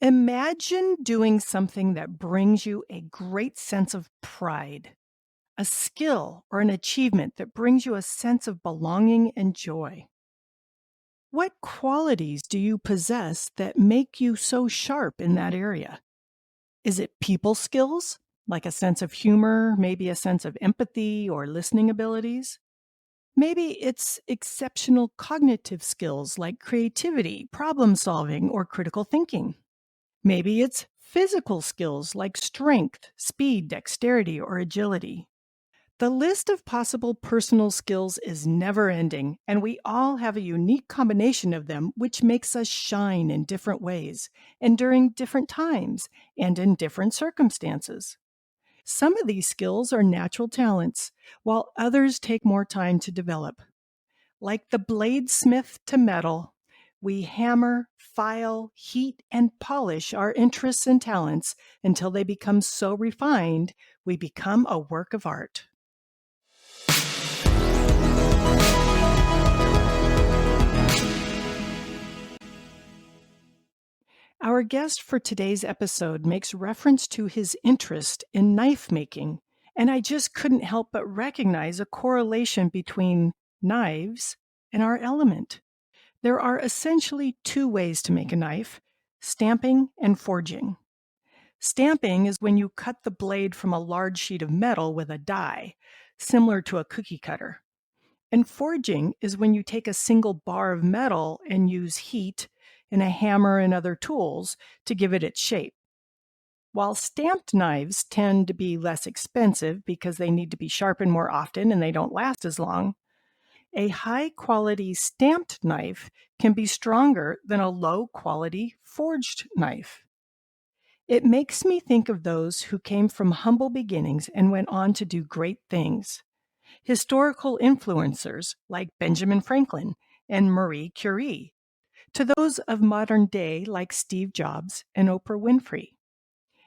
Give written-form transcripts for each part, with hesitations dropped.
Imagine doing something that brings you a great sense of pride, a skill or an achievement that brings you a sense of belonging and joy. What qualities do you possess that make you so sharp in that area? Is it people skills, like a sense of humor, maybe a sense of empathy or listening abilities? Maybe it's exceptional cognitive skills like creativity, problem solving, or critical thinking. Maybe it's physical skills like strength, speed, dexterity, or agility. The list of possible personal skills is never ending, and we all have a unique combination of them, which makes us shine in different ways and during different times and in different circumstances. Some of these skills are natural talents, while others take more time to develop. Like the bladesmith to metal, we hammer, file, heat, and polish our interests and talents until they become so refined we become a work of art. Our guest for today's episode makes reference to his interest in knife making, and I just couldn't help but recognize a correlation between knives and our element. There are essentially two ways to make a knife: stamping and forging. Stamping is when you cut the blade from a large sheet of metal with a die, similar to a cookie cutter. And forging is when you take a single bar of metal and use heat and a hammer and other tools to give it its shape. While stamped knives tend to be less expensive because they need to be sharpened more often and they don't last as long, a high quality stamped knife can be stronger than a low quality forged knife. It makes me think of those who came from humble beginnings and went on to do great things. Historical influencers like Benjamin Franklin and Marie Curie, to those of modern day like Steve Jobs and Oprah Winfrey.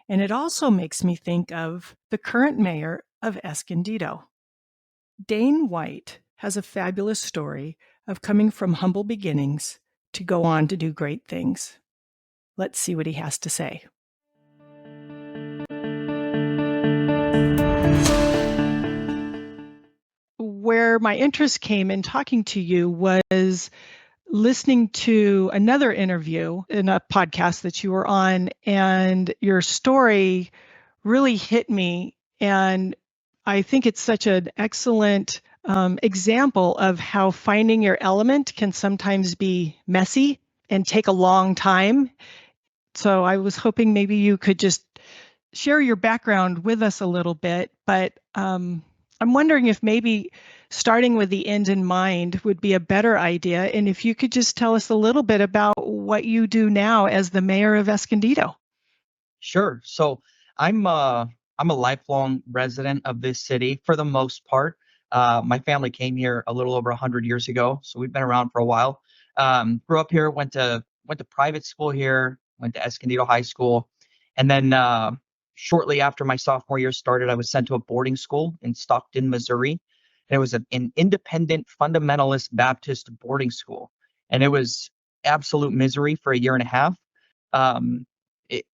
And it also makes me think of the current mayor of Escondido. Dane White has a fabulous story of coming from humble beginnings to go on to do great things. Let's see what he has to say. Where my interest came in talking to you was listening to another interview in a podcast that you were on, and your story really hit me. And I think it's such an excellent example of how finding your element can sometimes be messy and take a long time. So I was hoping maybe you could just share your background with us a little bit, but I'm wondering if maybe starting with the end in mind would be a better idea. And if you could just tell us a little bit about what you do now as the mayor of Escondido. Sure. So I'm a lifelong resident of this city for the most part. My family came here a little over 100 years ago, so we've been around for a while. Grew up here, went to private school here, went to Escondido High School, and then shortly after my sophomore year started, I was sent to a boarding school in Stockton, Missouri. And it was an independent fundamentalist Baptist boarding school, and it was absolute misery for a year and a half. Um,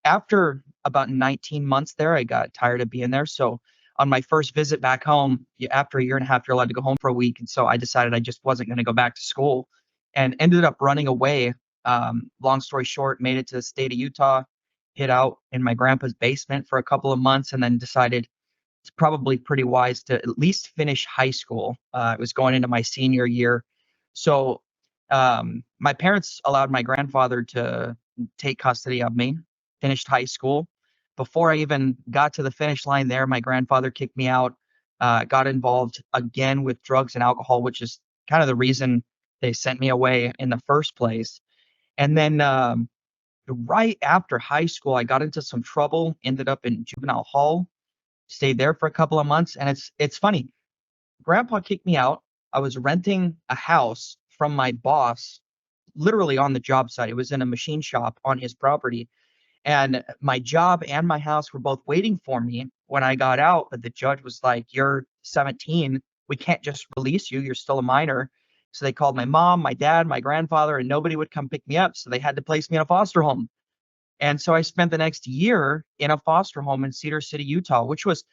After about 19 months there, I got tired of being there. So on my first visit back home, after a year and a half, you're allowed to go home for a week. And so I decided I just wasn't going to go back to school and ended up running away. Long story short, made it to the state of Utah, hid out in my grandpa's basement for a couple of months, and then decided it's probably pretty wise to at least finish high school. I was going into my senior year. So my parents allowed my grandfather to take custody of me, finished high school. Before I even got to the finish line there, my grandfather kicked me out, got involved again with drugs and alcohol, which is kind of the reason they sent me away in the first place. And then right after high school, I got into some trouble, ended up in juvenile hall, stayed there for a couple of months. And it's funny. Grandpa kicked me out. I was renting a house from my boss, literally on the job site. It was in a machine shop on his property. And my job and my house were both waiting for me when I got out. But the judge was like, "You're 17. We can't just release you. You're still a minor." So they called my mom, my dad, my grandfather, and nobody would come pick me up. So they had to place me in a foster home. And so I spent the next year in a foster home in Cedar City, Utah, which was,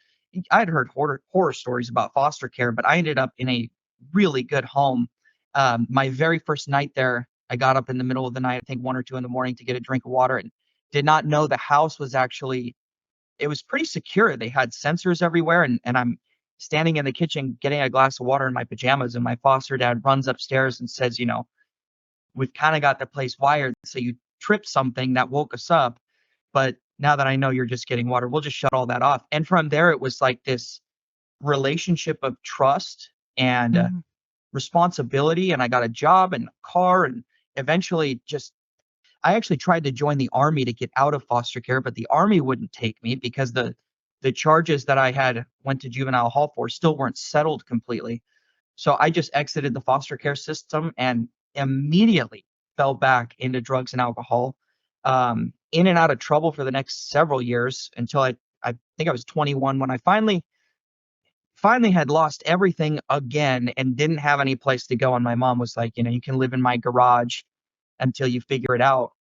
I'd heard horror stories about foster care, but I ended up in a really good home. My very first night there, I got up in the middle of the night, I think 1 or 2 in the morning to get a drink of water, and did not know the house was actually, it was pretty secure. They had sensors everywhere, and I'm standing in the kitchen getting a glass of water in my pajamas, and my foster dad runs upstairs and says, we've kind of got the place wired, so you tripped something that woke us up. But now that I know you're just getting water, we'll just shut all that off. And from there, it was like this relationship of trust and Mhm. responsibility. And I got a job and a car, and eventually just, I actually tried to join the army to get out of foster care, but the army wouldn't take me because the charges that I had went to juvenile hall for still weren't settled completely. So I just exited the foster care system and immediately fell back into drugs and alcohol, in and out of trouble for the next several years until I think I was 21 when I finally had lost everything again and didn't have any place to go. And my mom was like, you can live in my garage until you figure it out.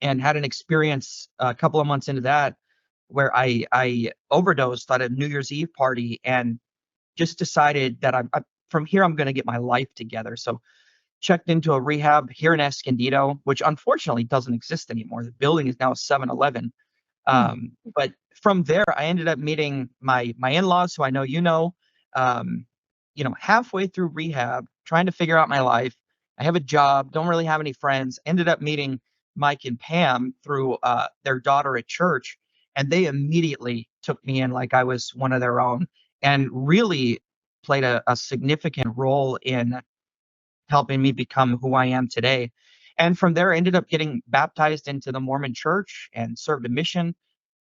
And had an experience a couple of months into that where I overdosed at a New Year's Eve party and just decided that from here I'm going to get my life together. So checked into a rehab here in Escondido, which unfortunately doesn't exist anymore. The building is now a 7-Eleven. Hmm. But from there, I ended up meeting my in-laws, who I know you know. Um, halfway through rehab, trying to figure out my life. I have a job, don't really have any friends. Ended up meeting Mike and Pam through their daughter at church, and they immediately took me in like I was one of their own, and really played a significant role in helping me become who I am today. And from there, I ended up getting baptized into the Mormon church and served a mission.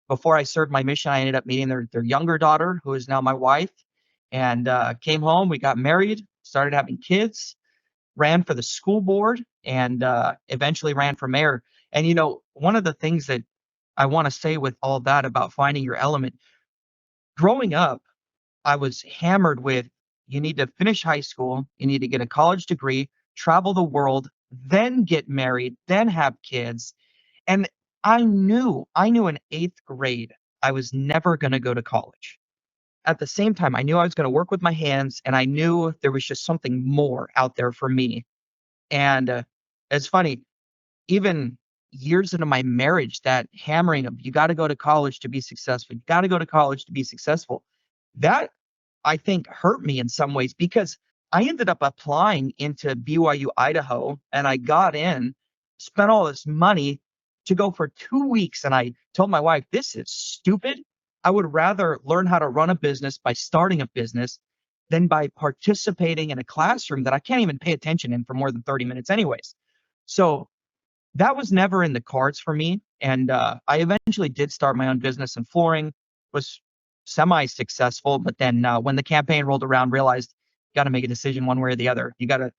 Before I served my mission, I ended up meeting their younger daughter, who is now my wife, and came home. We got married, started having kids, ran for the school board, and eventually ran for mayor. And one of the things that I want to say with all that about finding your element, growing up, I was hammered with, you need to finish high school, you need to get a college degree, travel the world, then get married, then have kids. And I knew in 8th grade I was never going to go to college. At the same time, I knew I was going to work with my hands, and I knew there was just something more out there for me. And it's funny, even years into my marriage, that hammering of, you got to go to college to be successful, you got to go to college to be successful, that I think hurt me in some ways because I ended up applying into BYU, Idaho, and I got in, spent all this money to go for 2 weeks. And I told my wife, this is stupid. I would rather learn how to run a business by starting a business than by participating in a classroom that I can't even pay attention in for more than 30 minutes, anyways. So that was never in the cards for me. And I eventually did start my own business in flooring, was semi-successful, but then when the campaign rolled around, realized got to make a decision one way or the other. You got to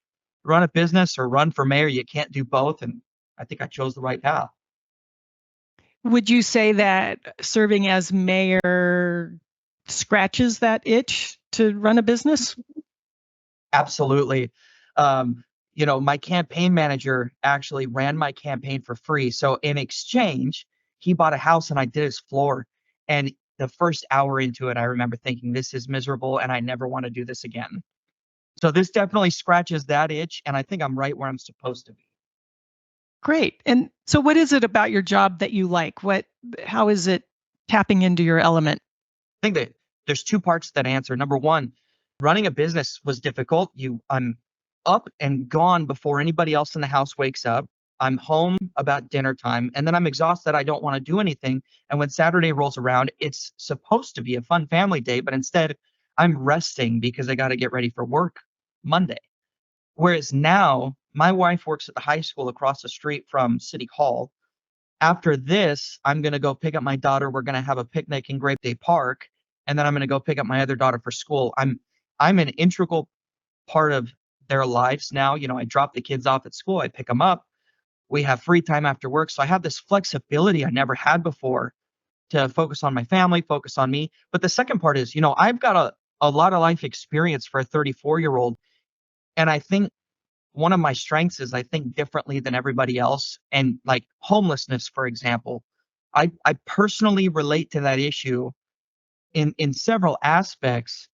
run a business or run for mayor. You can't do both. And I think I chose the right path. Would you say that serving as mayor scratches that itch to run a business? Absolutely. Um, my campaign manager actually ran my campaign for free. So in exchange, he bought a house and I did his floor. And the first hour into it, I remember thinking, this is miserable and I never want to do this again. So this definitely scratches that itch. And I think I'm right where I'm supposed to be. Great. And so what is it about your job that you like? How is it tapping into your element? I think that there's two parts to that answer. Number one, running a business was difficult. I'm up and gone before anybody else in the house wakes up. I'm home about dinner time, and then I'm exhausted. I don't want to do anything. And when Saturday rolls around, it's supposed to be a fun family day, but instead I'm resting because I got to get ready for work Monday. Whereas now my wife works at the high school across the street from City Hall. After this, I'm going to go pick up my daughter. We're going to have a picnic in Grape Day Park, and then I'm going to go pick up my other daughter for school. I'm an integral part of their lives now. I drop the kids off at school, I pick them up. We have free time after work, so I have this flexibility I never had before to focus on my family, focus on me. But the second part is, I've got a lot of life experience for a 34-year-old, and I think one of my strengths is I think differently than everybody else. And like homelessness, for example, I personally relate to that issue in several aspects.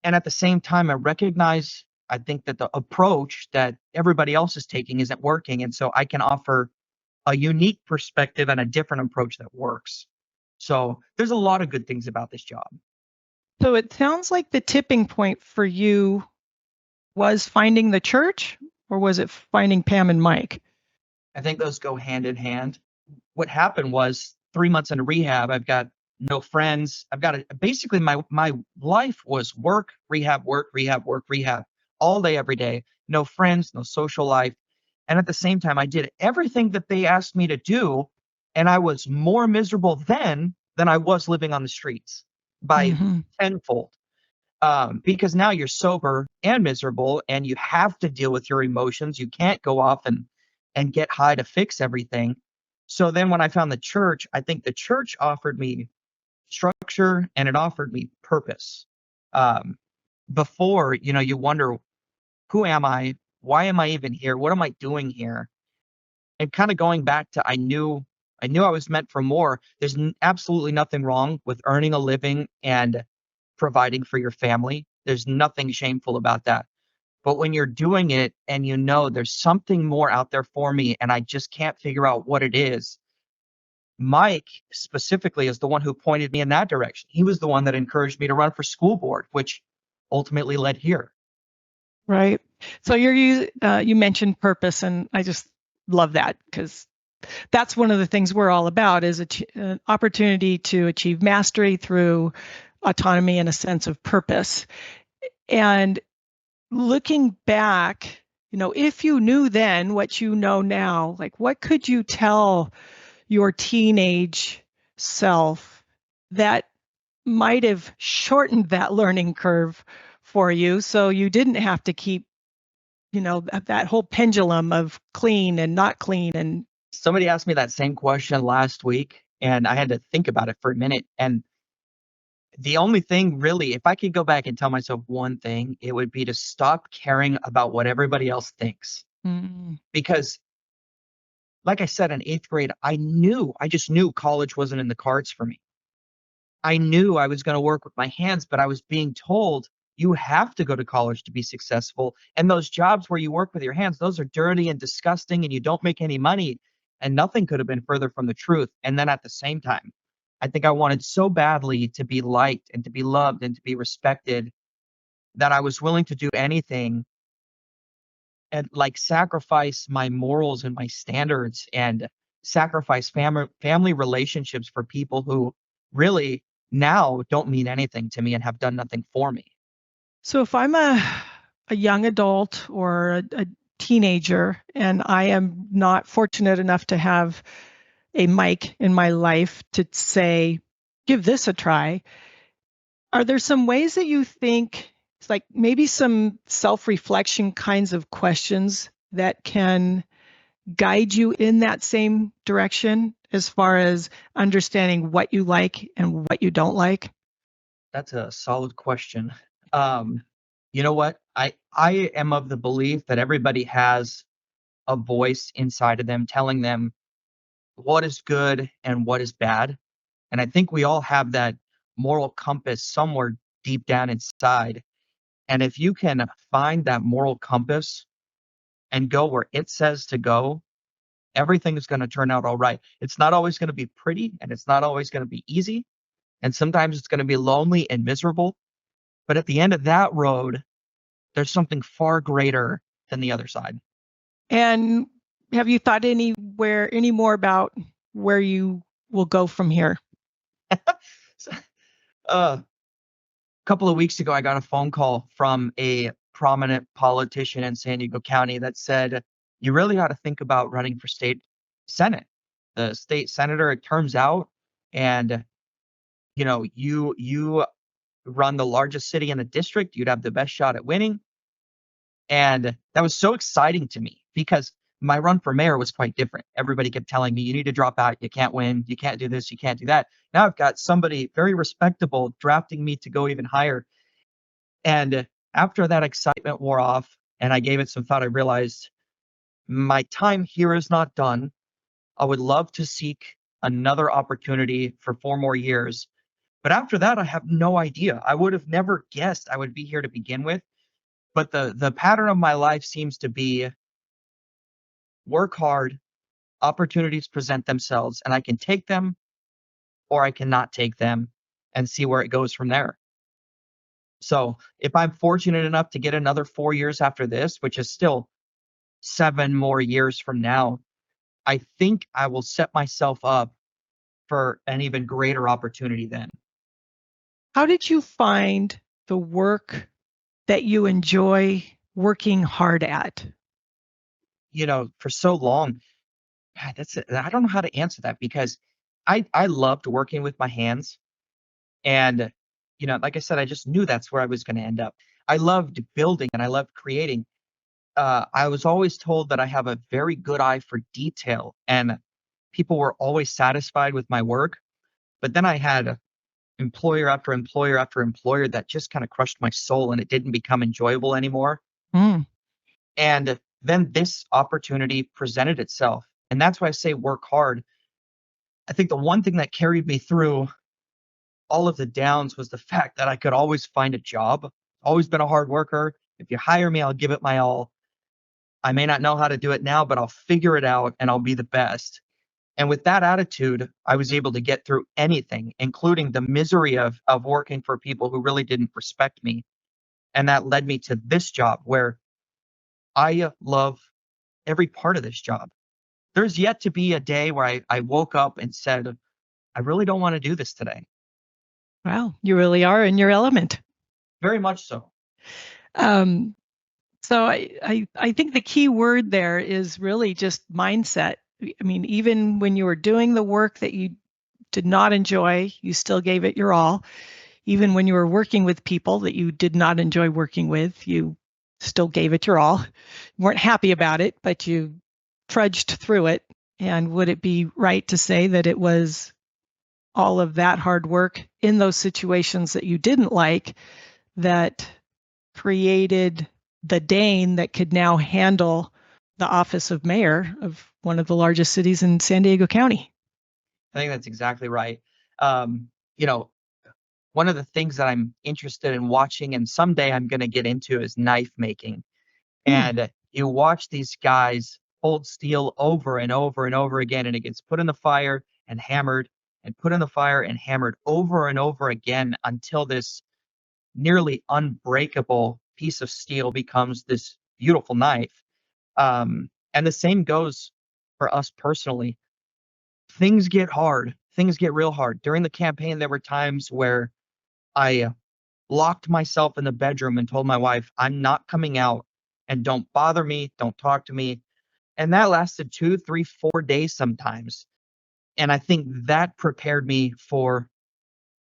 And at the same time, I recognize, I think that the approach that everybody else is taking isn't working. And so I can offer a unique perspective and a different approach that works. So there's a lot of good things about this job. So it sounds like the tipping point for you was finding the church, or was it finding Pam and Mike? I think those go hand in hand. What happened was 3 months into rehab, I've got no friends. I've got basically my life was work, rehab, work, rehab, work, rehab, all day, every day. No friends, no social life. And at the same time, I did everything that they asked me to do. And I was more miserable then than I was living on the streets by Mm-hmm. tenfold. Because now you're sober and miserable and you have to deal with your emotions. You can't go off and get high to fix everything. So then when I found the church, I think the church offered me structure and it offered me purpose. Um, Before, you wonder, who am I? Why am I even here? What am I doing here? And kind of going back to I knew I was meant for more. There's absolutely nothing wrong with earning a living and providing for your family. There's nothing shameful about that. But when you're doing it and you know there's something more out there for me and I just can't figure out what it is, Mike specifically is the one who pointed me in that direction. He was the one that encouraged me to run for school board, which ultimately led here. Right. So you mentioned purpose, and I just love that because that's one of the things we're all about is an opportunity to achieve mastery through autonomy and a sense of purpose. And looking back, if you knew then what you know now, like what could you tell your teenage self that might have shortened that learning curve for you so you didn't have to keep, that whole pendulum of clean and not clean and Somebody asked me that same question last week, and I had to think about it for a minute. And the only thing really, if I could go back and tell myself one thing, it would be to stop caring about what everybody else thinks. mm, Because, like I said, in eighth grade, I just knew college wasn't in the cards for me. I knew I was going to work with my hands, but I was being told you have to go to college to be successful. And those jobs where you work with your hands, those are dirty and disgusting and you don't make any money. And nothing could have been further from the truth. And then at the same time, I think I wanted so badly to be liked and to be loved and to be respected that I was willing to do anything and like sacrifice my morals and my standards and sacrifice family relationships for people who really now don't mean anything to me and have done nothing for me. so if I'm a young adult or a teenager and I am not fortunate enough to have a mic in my life to say, give this a try, are there some ways that you think, it's like maybe some self reflection kinds of questions that can guide you in that same direction as far as understanding what you like and what you don't like? That's a solid question. Um, you know what? I am of the belief that everybody has a voice inside of them telling them what is good and what is bad. And I think we all have that moral compass somewhere deep down inside. And if you can find that moral compass and go where it says to go, everything is going to turn out all right. It's not always going to be pretty and it's not always going to be easy. And sometimes it's going to be lonely and miserable. But at the end of that road, there's something far greater than the other side. And have you thought any more about where you will go from here? So, a couple of weeks ago, I got a phone call from a prominent politician in San Diego County that said, you really ought to think about running for state senate. The state senator, it turns out, and you run the largest city in the district, you'd have the best shot at winning. And that was so exciting to me because my run for mayor was quite different. Everybody kept telling me, you need to drop out. You can't win. You can't do this. You can't do that. Now I've got somebody very respectable drafting me to go even higher. And after that excitement wore off and I gave it some thought, I realized my time here is not done. I would love to seek another opportunity for 4 more years. But after that, I have no idea. I would have never guessed I would be here to begin with. But the pattern of my life seems to be work hard, opportunities present themselves, and I can take them or I cannot take them and see where it goes from there. So if I'm fortunate enough to get another 4 years after this, which is still 7 more years from now, I think I will set myself up for an even greater opportunity then. How did you find the work that you enjoy working hard at? For so long, God, I don't know how to answer that because I loved working with my hands. And, like I said, I just knew that's where I was going to end up. I loved building and I loved creating. I was always told that I have a very good eye for detail and people were always satisfied with my work. But then I had employer after employer after employer that just kind of crushed my soul and it didn't become enjoyable anymore. Mm, And then this opportunity presented itself. And that's why I say work hard. I think the one thing that carried me through all of the downs was the fact that I could always find a job. Always been a hard worker. If you hire me, I'll give it my all. I may not know how to do it now, but I'll figure it out and I'll be the best. And with that attitude, I was able to get through anything, including the misery of working for people who really didn't respect me. And that led me to this job where I love every part of this job. There's yet to be a day where I woke up and said, I really don't want to do this today. wow, you really are in your element. Very much so. Um, so I think the key word there is really just mindset. I mean, even when you were doing the work that you did not enjoy, you still gave it your all. Even when you were working with people that you did not enjoy working with, you still gave it your all. You weren't happy about it, but you trudged through it. And would it be right to say that it was all of that hard work in those situations that you didn't like that created the Dane that could now handle the office of mayor of one of the largest cities in San Diego County? I think that's exactly right. Um, you know, one of the things that I'm interested in watching and someday I'm going to get into is knife making. Hmm. And you watch these guys hold steel over and over and over again, and it gets put in the fire and hammered and put in the fire and hammered over and over again until this nearly unbreakable piece of steel becomes this beautiful knife. And the same goes for us personally. Things get hard. Things get real hard. During the campaign, there were times where I locked myself in the bedroom and told my wife, I'm not coming out and don't bother me, don't talk to me. And that lasted 2, 3, 4 days sometimes. And I think that prepared me for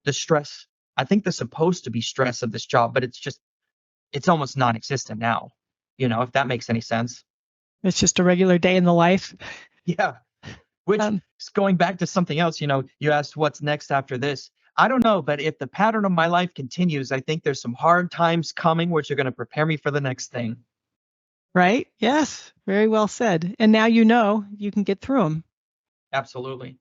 the stress. I think the supposed to be stress of this job, but it's almost non-existent now, if that makes any sense. It's just a regular day in the life. Yeah. Which Um, is going back to something else, you asked what's next after this. I don't know, but if the pattern of my life continues, I think there's some hard times coming which are going to prepare me for the next thing. right? Yes, very well said. And now you know you can get through them. Absolutely.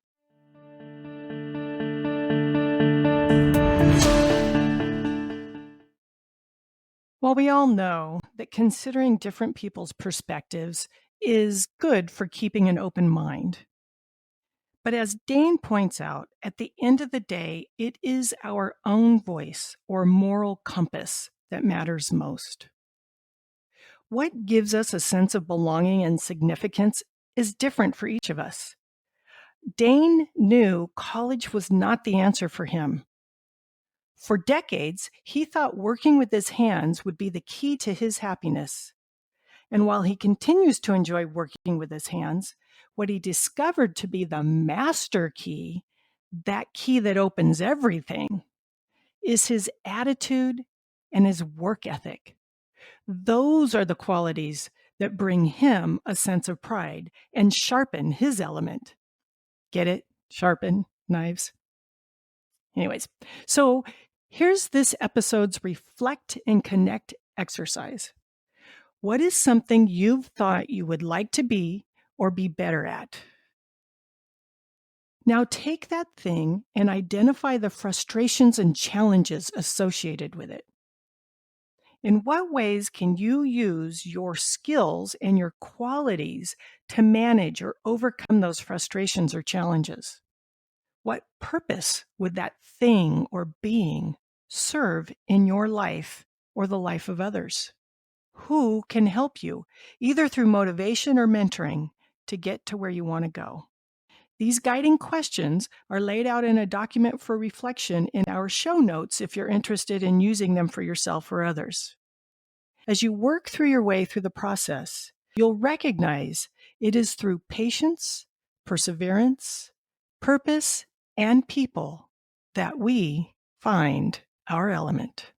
Well, we all know that considering different people's perspectives is good for keeping an open mind. But as Dane points out, at the end of the day, it is our own voice or moral compass that matters most. What gives us a sense of belonging and significance is different for each of us. Dane knew college was not the answer for him. For decades, he thought working with his hands would be the key to his happiness. And while he continues to enjoy working with his hands, what he discovered to be the master key, that key that opens everything, is his attitude and his work ethic. Those are the qualities that bring him a sense of pride and sharpen his element. Get it? Sharpen knives. Anyways, so here's this episode's reflect and connect exercise. What is something you've thought you would like to be or be better at? Now take that thing and identify the frustrations and challenges associated with it. In what ways can you use your skills and your qualities to manage or overcome those frustrations or challenges? What purpose would that thing or being serve in your life or the life of others? Who can help you, either through motivation or mentoring, to get to where you want to go? These guiding questions are laid out in a document for reflection in our show notes if you're interested in using them for yourself or others. As you work through your way through the process, you'll recognize it is through patience, perseverance, purpose, and people that we find our element.